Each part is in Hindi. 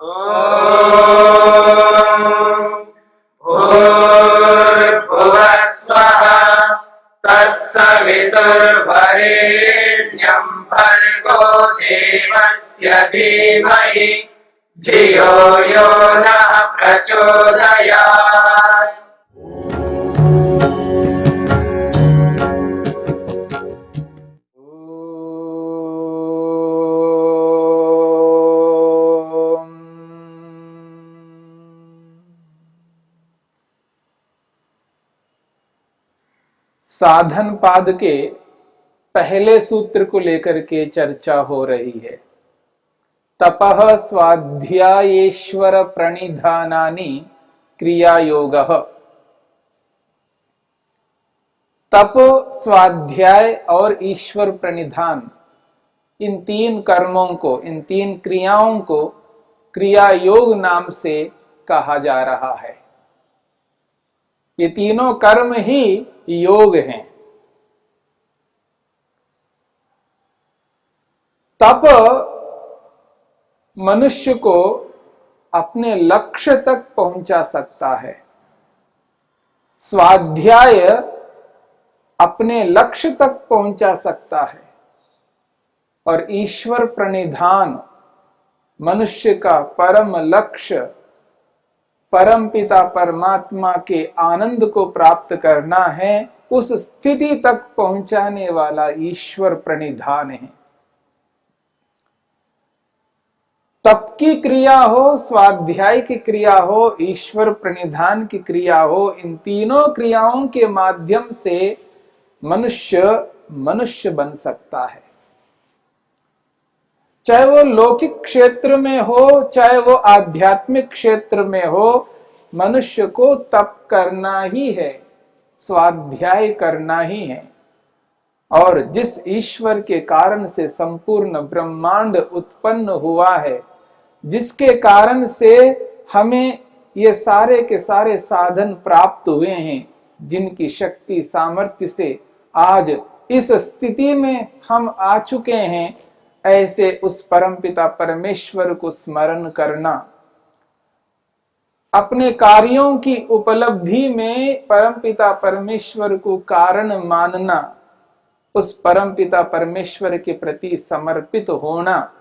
भूर्भुवः स्वः तत्सवितुर्वरेण्यं भर्गो देवस्य धीमहि धियो यो नः प्रचोदयात्। साधन पाद के पहले सूत्र को लेकर के चर्चा हो रही है। तपः स्वाध्यायेश्वर प्रणिधानानि क्रिया योगः। तप, स्वाध्याय और ईश्वर प्रणिधान, इन तीन कर्मों को, इन तीन क्रियाओं को क्रिया योग नाम से कहा जा रहा है। ये तीनों कर्म ही योग हैं। तप मनुष्य को अपने लक्ष्य तक पहुंचा सकता है। स्वाध्याय अपने लक्ष्य तक पहुंचा सकता है और ईश्वर प्रणिधान मनुष्य का परम लक्ष्य, परम पिता परमात्मा के आनंद को प्राप्त करना है, उस स्थिति तक पहुंचाने वाला ईश्वर प्रणिधान है। तप की क्रिया हो, स्वाध्याय की क्रिया हो, ईश्वर प्रणिधान की क्रिया हो, इन तीनों क्रियाओं के माध्यम से मनुष्य बन सकता है। चाहे वो लौकिक क्षेत्र में हो, चाहे वो आध्यात्मिक क्षेत्र में हो, मनुष्य को तप करना ही है, स्वाध्याय करना ही है। और जिस ईश्वर के कारण से संपूर्ण ब्रह्मांड उत्पन्न हुआ है, जिसके कारण से हमें ये सारे के सारे साधन प्राप्त हुए हैं, जिनकी शक्ति सामर्थ्य से आज इस स्थिति में हम आ चुके हैं, ऐसे उस परमपिता परमेश्वर को स्मरण करना, अपने कार्यों की उपलब्धि में परमपिता परमेश्वर को कारण मानना, उस परमपिता परमेश्वर के प्रति समर्पित होना,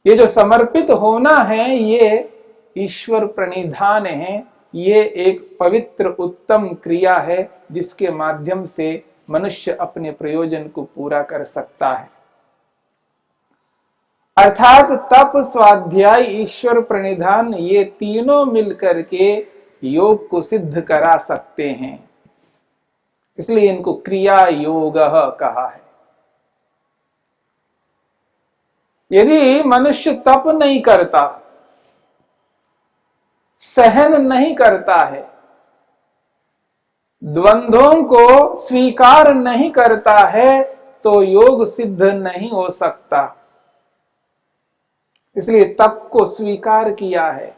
ये जो समर्पित होना है, ये ईश्वर प्रणिधान है। ये एक पवित्र उत्तम क्रिया है जिसके माध्यम से मनुष्य अपने प्रयोजन को पूरा कर सकता है। अर्थात तप, स्वाध्याय, ईश्वर प्रणिधान, ये तीनों मिलकर के योग को सिद्ध करा सकते हैं, इसलिए इनको क्रिया योग कहा है। यदि मनुष्य तप नहीं करता, सहन नहीं करता है, द्वंद्वों को स्वीकार नहीं करता है, तो योग सिद्ध नहीं हो सकता। इसलिए तप को स्वीकार किया है।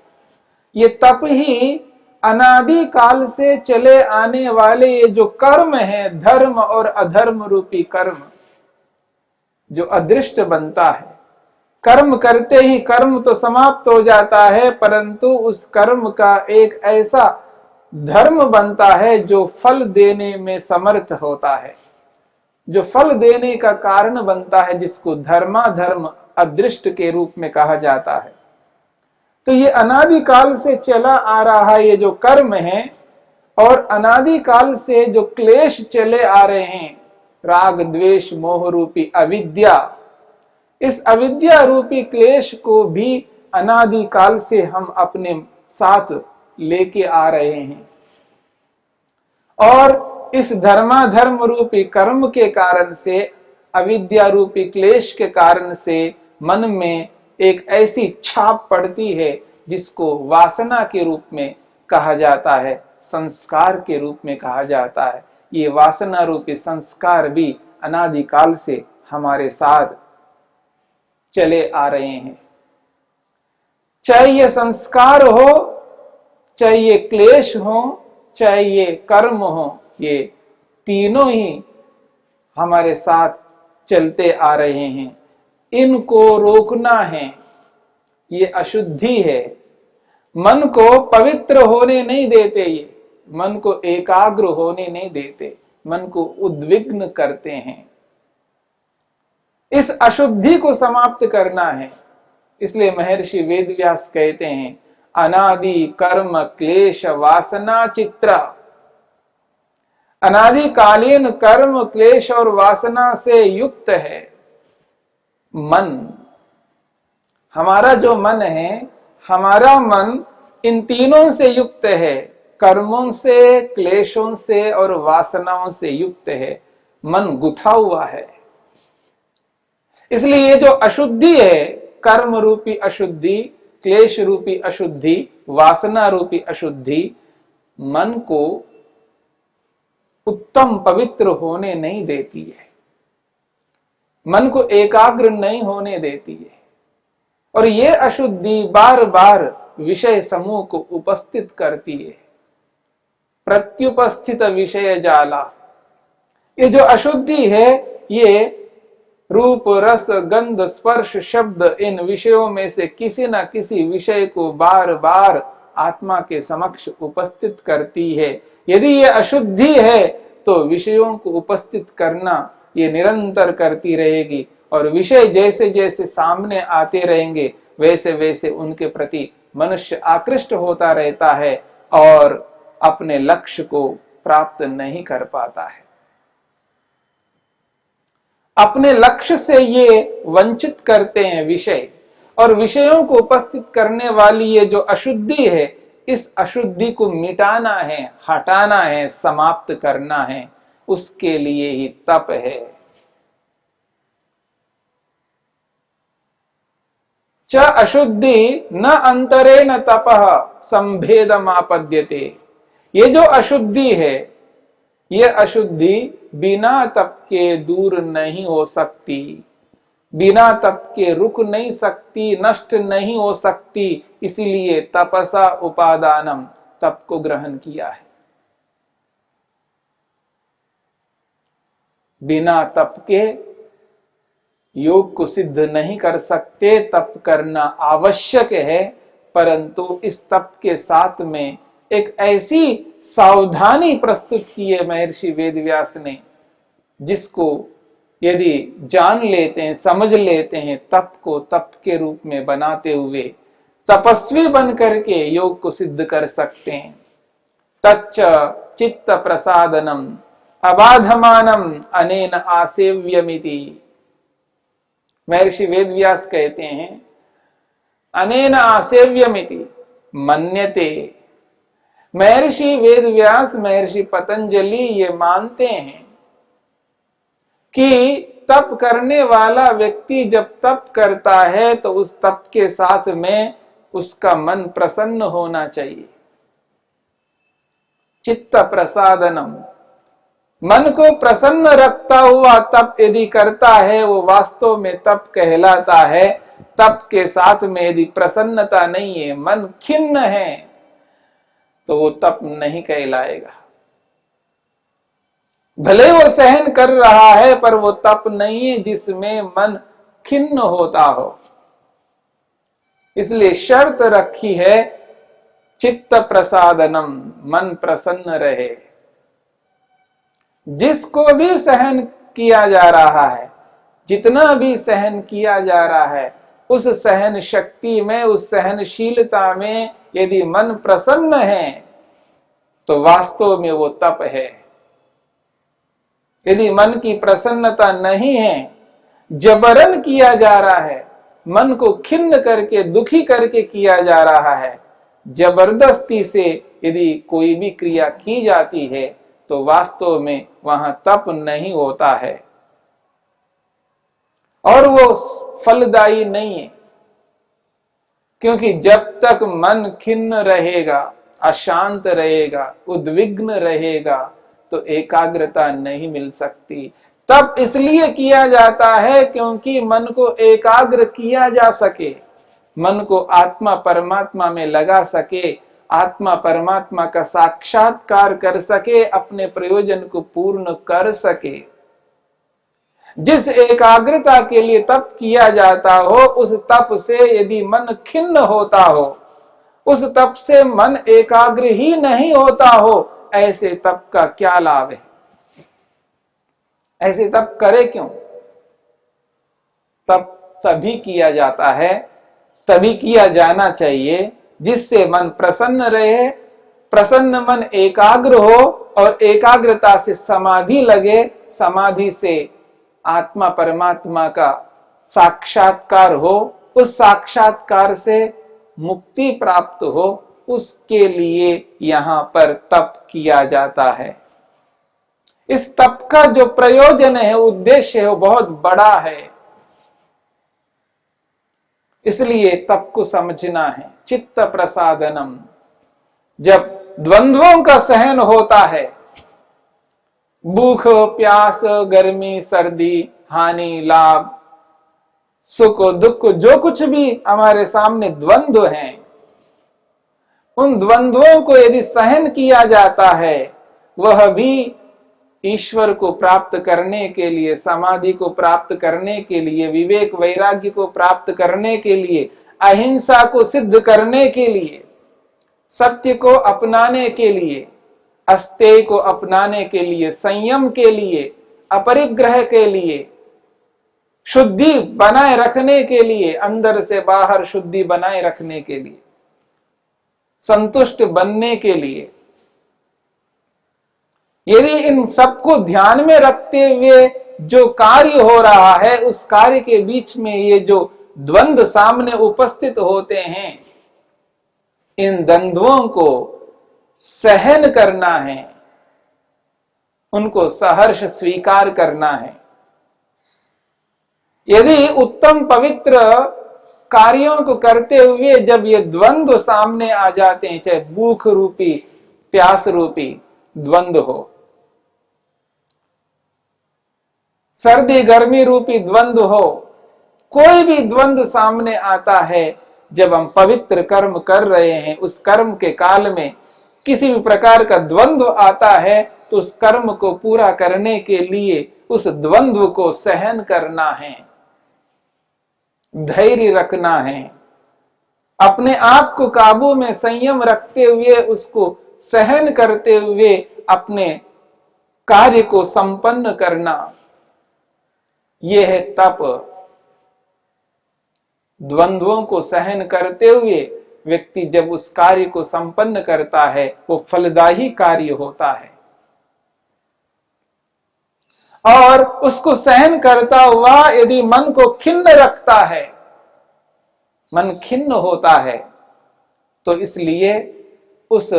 ये तप ही अनादि काल से चले आने वाले ये जो कर्म है, धर्म और अधर्म रूपी कर्म, जो अदृष्ट बनता है, कर्म करते ही कर्म तो समाप्त हो जाता है, परंतु उस कर्म का एक ऐसा धर्म बनता है जो फल देने में समर्थ होता है, जो फल देने का कारण बनता है, जिसको धर्माधर्म अदृष्ट के रूप में कहा जाता है। तो ये अनादि काल से चला आ रहा ये जो कर्म है, और अनादि काल से जो क्लेश चले आ रहे हैं, राग द्वेष मोह रूपी अविद्या, इस अविद्या रूपी क्लेश को भी अनादि काल से हम अपने साथ लेके आ रहे हैं। और इस धर्माधर्म रूपी कर्म के कारण से, अविद्या रूपी क्लेश के कारण से मन में एक ऐसी छाप पड़ती है जिसको वासना के रूप में कहा जाता है, संस्कार के रूप में कहा जाता है। ये वासना रूपी संस्कार भी अनादि काल से हमारे साथ चले आ रहे हैं। चाहे ये संस्कार हो, चाहे ये क्लेश हो, चाहे ये कर्म हो, ये तीनों ही हमारे साथ चलते आ रहे हैं। इनको रोकना है, ये अशुद्धि है, मन को पवित्र होने नहीं देते, ये मन को एकाग्र होने नहीं देते, मन को उद्विग्न करते हैं। इस अशुद्धि को समाप्त करना है। इसलिए महर्षि वेदव्यास कहते हैं, अनादि कर्म क्लेश वासना चित्रा। अनादिकालीन कर्म क्लेश और वासना से युक्त है मन। हमारा जो मन है, हमारा मन इन तीनों से युक्त है, कर्मों से, क्लेशों से और वासनाओं से युक्त है। मन गुथा हुआ है। इसलिए ये जो अशुद्धि है, कर्म रूपी अशुद्धि, क्लेश रूपी अशुद्धि, वासना रूपी अशुद्धि, मन को उत्तम पवित्र होने नहीं देती है, मन को एकाग्र नहीं होने देती है। और ये अशुद्धि बार बार विषय समूह को उपस्थित करती है। प्रत्युपस्थित विषय जाला। ये जो अशुद्धि है, ये रूप रस गंध स्पर्श शब्द, इन विषयों में से किसी न किसी विषय को बार बार आत्मा के समक्ष उपस्थित करती है। यदि ये अशुद्धि है तो विषयों को उपस्थित करना ये निरंतर करती रहेगी, और विषय जैसे जैसे सामने आते रहेंगे वैसे वैसे उनके प्रति मनुष्य आकृष्ट होता रहता है और अपने लक्ष्य को प्राप्त नहीं कर पाता है। अपने लक्ष्य से ये वंचित करते हैं विषय, और विषयों को उपस्थित करने वाली ये जो अशुद्धि है, इस अशुद्धि को मिटाना है, हटाना है, समाप्त करना है। उसके लिए ही तप है। च अशुद्धि न अंतरेण तपः संभेदमापद्यते। ये जो अशुद्धि है, ये अशुद्धि बिना तप के दूर नहीं हो सकती, बिना तप के रुक नहीं सकती, नष्ट नहीं हो सकती। इसीलिए तपसा उपादानम, तप को ग्रहण किया है। बिना तप के योग को सिद्ध नहीं कर सकते। तप करना आवश्यक है, परंतु इस तप के साथ में एक ऐसी सावधानी प्रस्तुत की है महर्षि वेदव्यास ने, जिसको यदि जान लेते हैं, समझ लेते हैं, तप को तप के रूप में बनाते हुए तपस्वी बन करके योग को सिद्ध कर सकते हैं। तच्च चित्त प्रसादनम अबाधमानम अनेन आसेव्यमिति। महर्षि वेदव्यास कहते हैं, अनेन आसेव्यमिति मन्यते। महर्षि वेदव्यास, महर्षि पतंजलि ये मानते हैं कि तप करने वाला व्यक्ति जब तप करता है तो उस तप के साथ में उसका मन प्रसन्न होना चाहिए। चित्त प्रसादनम, मन को प्रसन्न रखता हुआ तप यदि करता है, वो वास्तव में तप कहलाता है। तप के साथ में यदि प्रसन्नता नहीं है, मन खिन्न है, तो वो तप नहीं कहलाएगा। भले वो सहन कर रहा है, पर वो तप नहीं है जिसमें मन खिन्न होता हो। इसलिए शर्त रखी है चित्त प्रसादनम, मन प्रसन्न रहे। जिसको भी सहन किया जा रहा है, जितना भी सहन किया जा रहा है, उस सहन शक्ति में, उस सहनशीलता में यदि मन प्रसन्न है तो वास्तव में वो तप है। यदि मन की प्रसन्नता नहीं है, जबरन किया जा रहा है, मन को खिन्न करके, दुखी करके किया जा रहा है, जबरदस्ती से यदि कोई भी क्रिया की जाती है, तो वास्तव में वहां तप नहीं होता है और वो फलदायी नहीं है। क्योंकि जब तक मन खिन्न रहेगा, अशांत रहेगा, उद्विग्न रहेगा, तो एकाग्रता नहीं मिल सकती। तब इसलिए किया जाता है क्योंकि मन को एकाग्र किया जा सके, मन को आत्मा परमात्मा में लगा सके, आत्मा परमात्मा का साक्षात्कार कर सके, अपने प्रयोजन को पूर्ण कर सके। जिस एकाग्रता के लिए तप किया जाता हो, उस तप से यदि मन खिन्न होता हो, उस तप से मन एकाग्र ही नहीं होता हो, ऐसे तप का क्या लाभ है? ऐसे तप करे क्यों? तप तभी किया जाता है, तभी किया जाना चाहिए जिससे मन प्रसन्न रहे, प्रसन्न मन एकाग्र हो और एकाग्रता से समाधि लगे, समाधि से आत्मा परमात्मा का साक्षात्कार हो, उस साक्षात्कार से मुक्ति प्राप्त हो, उसके लिए यहां पर तप किया जाता है। इस तप का जो प्रयोजन है, उद्देश्य है, वो बहुत बड़ा है, इसलिए तप को समझना है। चित्त प्रसादनम, जब द्वंद्वों का सहन होता है, भूख प्यास, गर्मी सर्दी, हानि लाभ, सुख दुख, जो कुछ भी हमारे सामने द्वंद्व हैं, उन द्वंद्वों को यदि सहन किया जाता है, वह भी ईश्वर को प्राप्त करने के लिए, समाधि को प्राप्त करने के लिए, विवेक वैराग्य को प्राप्त करने के लिए, अहिंसा को सिद्ध करने के लिए, सत्य को अपनाने के लिए, अस्तेय को अपनाने के लिए, संयम के लिए, अपरिग्रह के लिए, शुद्धि बनाए रखने के लिए, अंदर से बाहर शुद्धि बनाए रखने के लिए, संतुष्ट बनने के लिए, यदि इन सबको ध्यान में रखते हुए जो कार्य हो रहा है, उस कार्य के बीच में ये जो द्वंद्व सामने उपस्थित होते हैं, इन द्वंद्वों को सहन करना है, उनको सहर्ष स्वीकार करना है। यदि उत्तम पवित्र कार्यों को करते हुए जब ये द्वंद्व सामने आ जाते हैं, चाहे भूख रूपी प्यास रूपी द्वंद्व हो, सर्दी गर्मी रूपी द्वंद्व हो, कोई भी द्वंद्व सामने आता है, जब हम पवित्र कर्म कर रहे हैं, उस कर्म के काल में किसी भी प्रकार का द्वंद्व आता है, तो उस कर्म को पूरा करने के लिए उस द्वंद्व को सहन करना है, धैर्य रखना है, अपने आप को काबू में संयम रखते हुए, उसको सहन करते हुए अपने कार्य को संपन्न करना, यह है तप। द्वंद्वों को सहन करते हुए व्यक्ति जब उस कार्य को संपन्न करता है, वो फलदायी कार्य होता है। और उसको सहन करता हुआ यदि मन को खिन्न रखता है, मन खिन्न होता है, तो इसलिए उस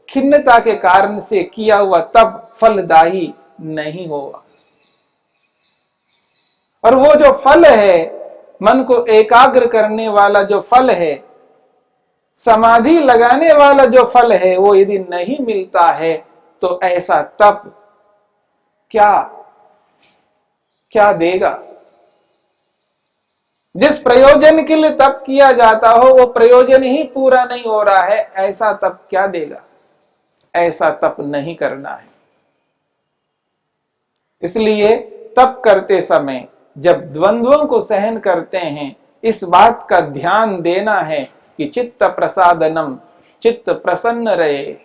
खिन्नता के कारण से किया हुआ तप फलदायी नहीं होगा। और वो जो फल है, मन को एकाग्र करने वाला जो फल है, समाधि लगाने वाला जो फल है, वो यदि नहीं मिलता है, तो ऐसा तप क्या देगा? जिस प्रयोजन के लिए तप किया जाता हो, वो प्रयोजन ही पूरा नहीं हो रहा है, ऐसा तप क्या देगा? ऐसा तप नहीं करना है। इसलिए तप करते समय जब द्वंद्वों को सहन करते हैं, इस बात का ध्यान देना है कि चित्त प्रसादनम, चित्त प्रसन्न रहे।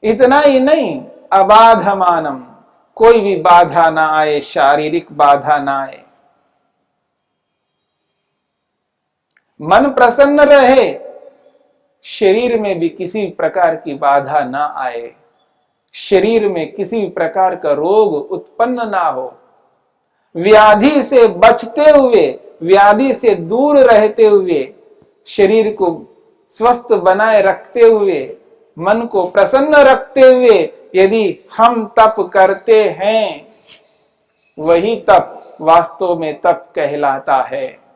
इतना ही नहीं, अबाधमानम, कोई भी बाधा ना आए, शारीरिक बाधा ना आए, मन प्रसन्न रहे, शरीर में भी किसी प्रकार की बाधा ना आए, शरीर में किसी प्रकार का रोग उत्पन्न ना हो, व्याधि से बचते हुए, व्याधि से दूर रहते हुए, शरीर को स्वस्थ बनाए रखते हुए, मन को प्रसन्न रखते हुए यदि हम तप करते हैं, वही तप वास्तव में तप कहलाता है।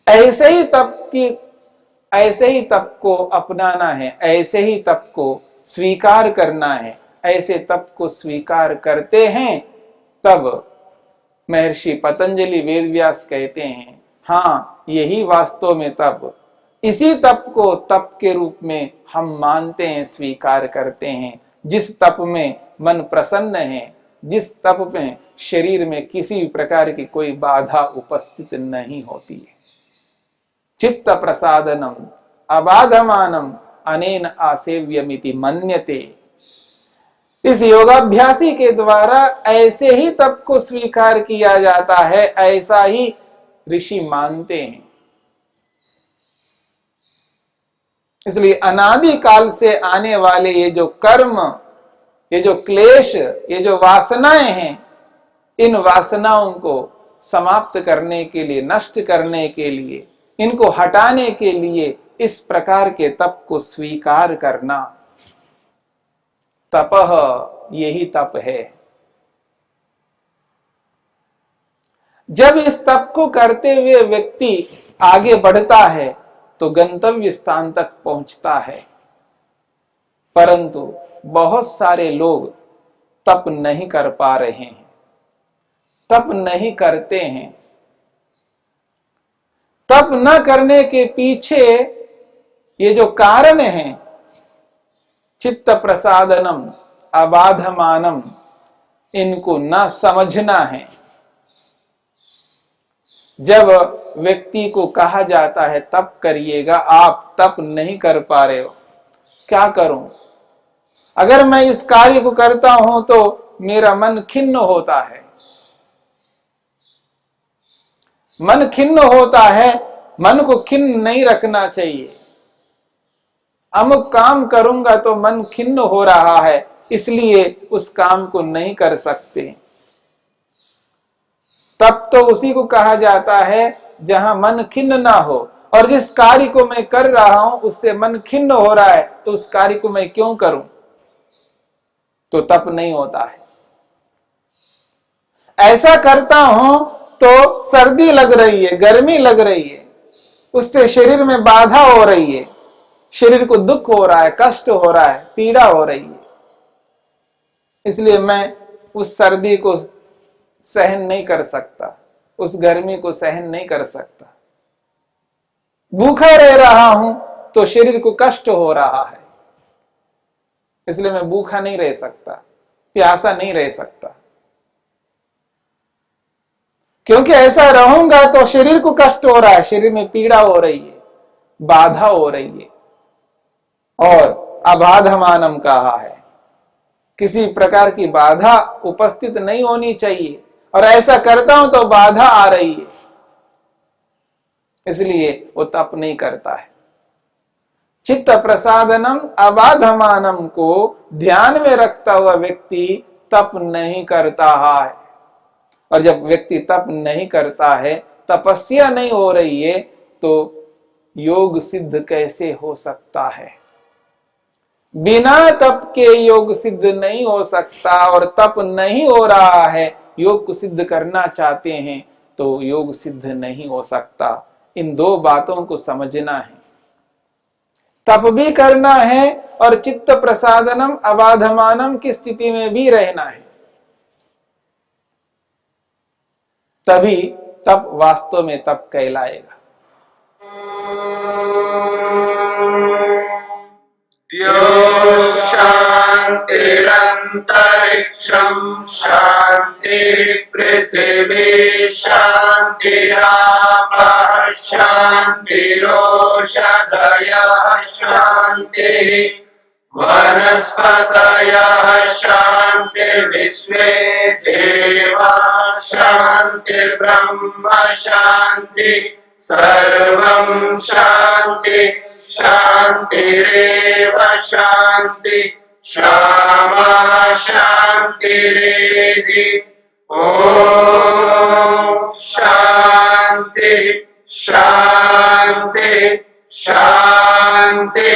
ऐसे ही तप को अपनाना है, ऐसे ही तप को स्वीकार करना है। ऐसे तप को स्वीकार करते हैं, तब महर्षि पतंजलि वेदव्यास कहते हैं, हाँ, यही वास्तव में तप, इसी तप को तप के रूप में हम मानते हैं, स्वीकार करते हैं। जिस तप में मन प्रसन्न है, जिस तप में शरीर में किसी भी प्रकार की कोई बाधा उपस्थित नहीं होती है। चित्त प्रसादनम अबाधमानम अनेन आसेव्यमिति मन्यते। इस योगाभ्यासी के द्वारा ऐसे ही तप को स्वीकार किया जाता है, ऐसा ही ऋषि मानते हैं। इसलिए अनादि काल से आने वाले ये जो कर्म, ये जो क्लेश, ये जो वासनाएं हैं, इन वासनाओं को समाप्त करने के लिए, नष्ट करने के लिए, इनको हटाने के लिए इस प्रकार के तप को स्वीकार करना, तपः, यही तप है। जब इस तप को करते हुए व्यक्ति आगे बढ़ता है तो गंतव्य स्थान तक पहुंचता है। परंतु बहुत सारे लोग तप नहीं कर पा रहे हैं, तप नहीं करते हैं। तप न करने के पीछे ये जो कारण है, चित्त प्रसादनम अबाधमानम, इनको न समझना है। जब व्यक्ति को कहा जाता है तप करिएगा, आप तप नहीं कर पा रहे हो, क्या करूं? अगर मैं इस कार्य को करता हूं तो मेरा मन खिन्न होता है, मन खिन्न होता है। मन को खिन्न नहीं रखना चाहिए। अमुक काम करूंगा तो मन खिन्न हो रहा है, इसलिए उस काम को नहीं कर सकते। तब तो उसी को कहा जाता है जहां मन खिन्न ना हो। और जिस कार्य को मैं कर रहा हूं उससे मन खिन्न हो रहा है, तो उस कार्य को मैं क्यों करूं? तो तप नहीं होता है। ऐसा करता हूं तो सर्दी लग रही है, गर्मी लग रही है, उससे शरीर में बाधा हो रही है, शरीर को दुख हो रहा है, कष्ट हो रहा है, पीड़ा हो रही है, इसलिए मैं उस सर्दी को सहन नहीं कर सकता, उस गर्मी को सहन नहीं कर सकता। भूखा रह रहा हूं तो शरीर को कष्ट हो रहा है, इसलिए मैं भूखा नहीं रह सकता, प्यासा नहीं रह सकता। क्योंकि ऐसा रहूंगा तो शरीर को कष्ट हो रहा है, शरीर में पीड़ा हो रही है, बाधा हो रही है। और अबाधमानम कहा है, किसी प्रकार की बाधा उपस्थित नहीं होनी चाहिए, और ऐसा करता हूं तो बाधा आ रही है, इसलिए वो तप नहीं करता है। चित्त प्रसादनम अबाधमानम को ध्यान में रखता हुआ व्यक्ति तप नहीं करता है। और जब व्यक्ति तप नहीं करता है, तपस्या नहीं हो रही है, तो योग सिद्ध कैसे हो सकता है? बिना तप के योग सिद्ध नहीं हो सकता। और तप नहीं हो रहा है, योग को सिद्ध करना चाहते हैं तो योग सिद्ध नहीं हो सकता। इन दो बातों को समझना है। तप भी करना है और चित्त प्रसादनम अबाधमानम की स्थिति में भी रहना है, तभी तप वास्तव में तप कहलाएगा। शांतिरंतरिक्षं शांति पृथिवी शांतिरापः शांतिरोषधयः शांति वनस्पतयः शांतिर्विश्वे देवाः शांतिर्ब्रह्म शांति सर्वं शांति शांतिरेव शांति क्षमा शांतिरेधि। ओम शांति शांति शांति।